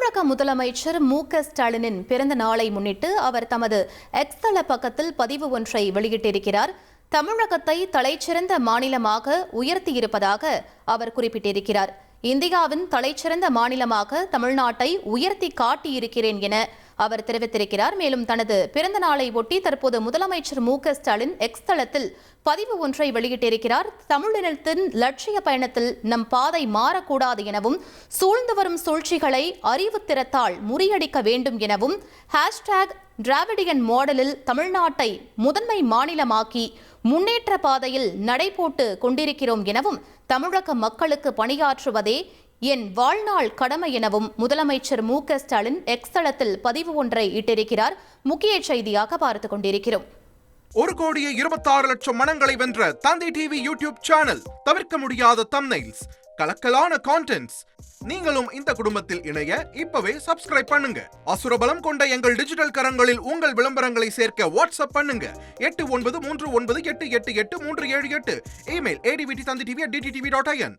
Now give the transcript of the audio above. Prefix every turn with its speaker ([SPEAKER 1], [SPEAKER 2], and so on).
[SPEAKER 1] தமிழக முதலமைச்சர் மு.க.ஸ்டாலினின் பிறந்த நாளை முன்னிட்டு அவர் தமது எக்ஸ் தள பக்கத்தில் பதிவு ஒன்றை வெளியிட்டிருக்கிறார். தமிழகத்தை தலைச்சிறந்த மாநிலமாக உயர்த்தியிருப்பதாக அவர் குறிப்பிட்டிருக்கிறார். இந்தியாவின் தலைச்சிறந்த மாநிலமாக தமிழ்நாட்டை உயர்த்தி காட்டியிருக்கிறேன் என அவர் தெரிவித்திருக்கிறார். மேலும் தனது பிறந்த நாளை ஒட்டி தற்போது முதலமைச்சர் மு.க.ஸ்டாலின் எக்ஸ் தளத்தில் பதிவு ஒன்றை வெளியிட்டிருக்கிறார். தமிழினத்தின் லட்சிய பயணத்தில் நம் பாதை மாறக்கூடாது எனவும், சூழ்ந்து வரும் சூழ்ச்சிகளை அறிவுத்திறத்தால் முறியடிக்க வேண்டும் எனவும், #டிராவிடியன் மாடலில் தமிழ்நாட்டை முதன்மை மாநிலமாக்கி முன்னேற்ற பாதையில் நடைபோட்டு கொண்டிருக்கிறோம் எனவும், தமிழக மக்களுக்கு பணியாற்றுவதே என் வாழ்நாள் கடமை எனவும் முதலமைச்சர் மு.க.ஸ்டாலின் எக்ஸ் தளத்தில் பதிவு ஒன்றை இட்டிருக்கிறார். முக்கிய செய்தியாக பார்த்துக் கொண்டிருக்கிறோம்.
[SPEAKER 2] 1,26,00,000 மனங்களை வென்ற தந்தை டிவி யூடியூப் சேனல். தவிர்க்க முடியாத தம்ப்நெயில்ஸ், கலக்கலான கான்டென்ட்ஸ். நீங்களும் இந்த குடும்பத்தில் இணைய இப்பவே சப்ஸ்கிரைப் பண்ணுங்க. அசுரபலம் கொண்ட எங்கள் டிஜிட்டல் கரங்களில் உங்கள் விளம்பரங்களை சேர்க்க வாட்ஸ்அப் பண்ணுங்க. 8939888838. Email advttv@dttv.in.